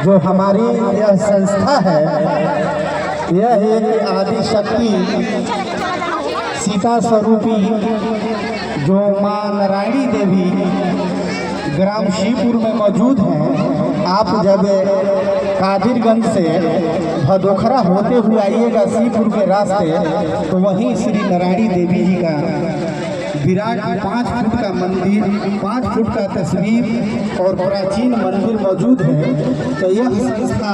जो हमारी यह संस्था है, यह एक आदि शक्ति सीता स्वरूपी जो माँ नारायणी देवी ग्राम शिवपुर में मौजूद हैं। आप जब कादिरगंज से भदोखरा होते हुए आइएगा शिवपुर के रास्ते, तो वहीं श्री नारायणी देवी जी का विराट 5 फुट का मंदिर, 5 फुट का तस्वीर और प्राचीन मंदिर मौजूद है। तो यह संस्था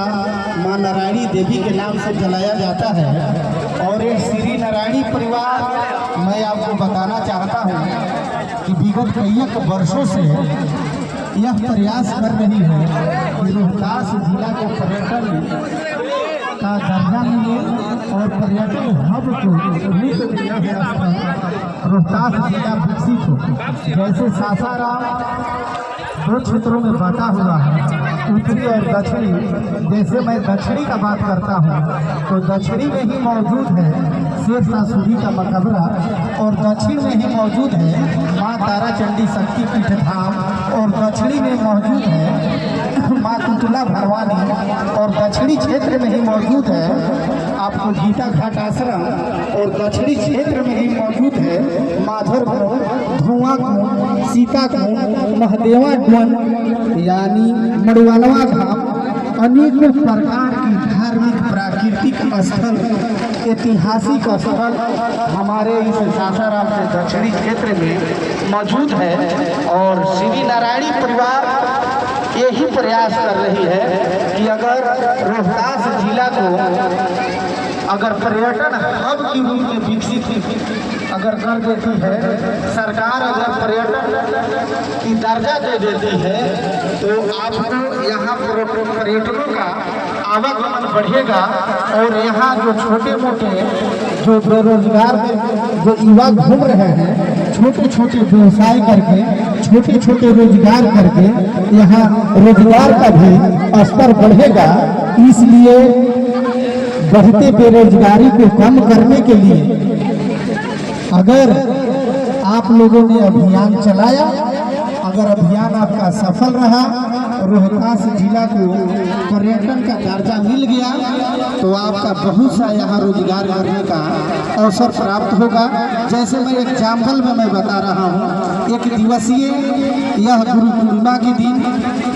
माँ नारायणी देवी के नाम से चलाया जाता है। और ये श्री नारायणी परिवार, मैं आपको बताना चाहता हूँ कि विगत कई वर्षों से यह प्रयास कर रही है कि रोहतास जिला को पर्यटन का दर्जा मिले और पर्यटन हब को रूप दिया गया रोहतास जिला विकसित हो। जैसे सासाराम 2 क्षेत्रों में बांटा हुआ है, उत्तरी और दक्षिणी। जैसे मैं दक्षिणी का बात करता हूँ तो दक्षिणी में ही मौजूद है शेर सासुरी का मकबरा, और दक्षिण में ही मौजूद है माँ तारा चंडी शक्तिपीठ धाम, और दक्षिणी में मौजूद है माँ कुंतला भरवानी, और दक्षिणी क्षेत्र में ही मौजूद है आपको गीता घाट आश्रम, और दक्षिणी क्षेत्र में ही मौजूद है माधर कुंड, धुआं कुंड, सीता कुंड, महदेवा कुंड यानी मड़वालवा धाम। अनेकों प्रकार की धार्मिक प्राकृतिक स्थल, ऐतिहासिक स्थल हमारे इस सासाराम के दक्षिणी क्षेत्र में मौजूद है। और श्री नारायणी परिवार यही प्रयास कर रही है कि अगर रोहतास जिला को अगर पर्यटन हब की रूप में विकसित अगर कर देती है सरकार, अगर पर्यटन की दर्जा दे देती है, तो आपको यहाँ पर्यटकों का आवागमन बढ़ेगा। और यहाँ जो छोटे मोटे जो बेरोजगार जो युवा घूम रहे हैं, छोटे छोटे व्यवसाय करके, छोटे छोटे रोजगार करके यहाँ रोजगार का भी स्तर बढ़ेगा। इसलिए बढ़ते बेरोजगारी को कम करने के लिए अगर आप लोगों ने अभियान चलाया, अगर अभियान आपका सफल रहा, रोहतास जिला को पर्यटन का दर्जा मिल गया, तो आपका बहुत सा यहाँ रोजगार करने का अवसर प्राप्त होगा। जैसे मैं एग्जाम्पल में मैं बता रहा हूँ, 1 दिवसीय यह गुरु पूर्णिमा के दिन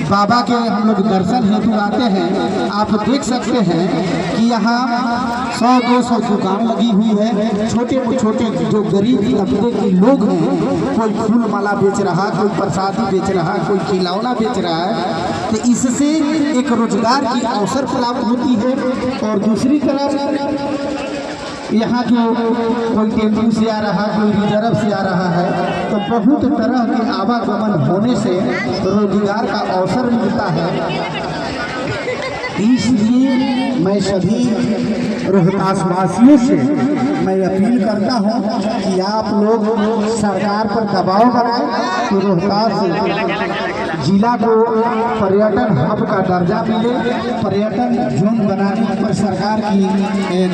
बाबा के हम लोग दर्शन हेतु आते हैं। आप देख सकते हैं कि यहाँ 100-200 दुकान लगी हुई है। छोटे छोटे जो गरीब तबके के लोग हैं, कोई फूल माला बेच रहा, कोई प्रसादी बेच रहा, कोई खिलौना बेच रहा है। तो इससे एक रोजगार की अवसर प्राप्त होती है। और दूसरी तरफ यहाँ जो कोई टेम्पू से आ रहा, कोई रिजर्व से आ रहा है, तो बहुत तरह के आवागमन होने से रोजगार का अवसर मिलता है। इसलिए मैं सभी रोहतास वासियों से मैं अपील करता हूँ कि आप लोग सरकार पर दबाव बनाएं कि रोहतास जिला को पर्यटन हब का दर्जा मिले, पर्यटन जोन बनाने पर सरकार की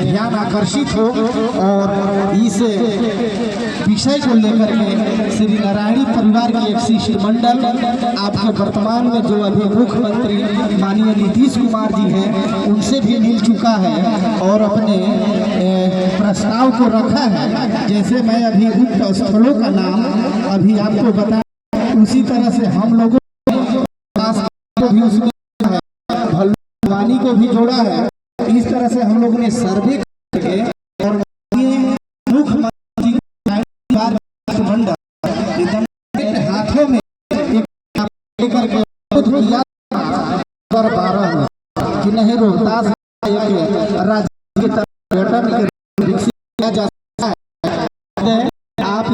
ध्यान आकर्षित हो। और इस विषय को लेकर के श्री नारायणी परिवार की एक शिष्टमंडल आपके वर्तमान में जो अभी मुख्यमंत्री माननीय नीतीश कुमार जी हैं, उनसे भी मिल चुका है और अपने प्रस्ताव को रखा है। जैसे मैं अभी उक्त स्थलों का नाम अभी आपको बता, उसी तरह से हम लोगों को भी उसमें भलवानी को भी जोड़ा है। इस तरह से हम लोगों ने सर्वे करके और मुख्यमंत्री हाथों में लेकर के कि नहीं रोहतास राज्य के पर्यटन के विकसित किया जा सकता है। आप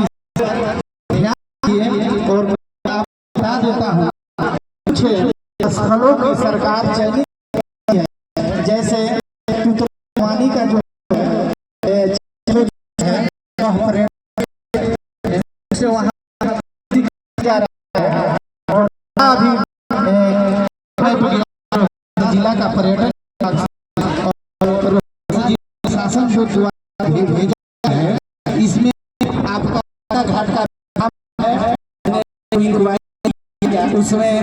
ध्यान दिए और मैं बता देता हूँ कुछ स्थलों की सरकार चयनित है। जैसे कुतवानी का जो है वहाँ जा रहा है, और अभी जिला का पर्यटन और शासन जो द्वारा भेजा है, इसमें आपका घाट का उसमें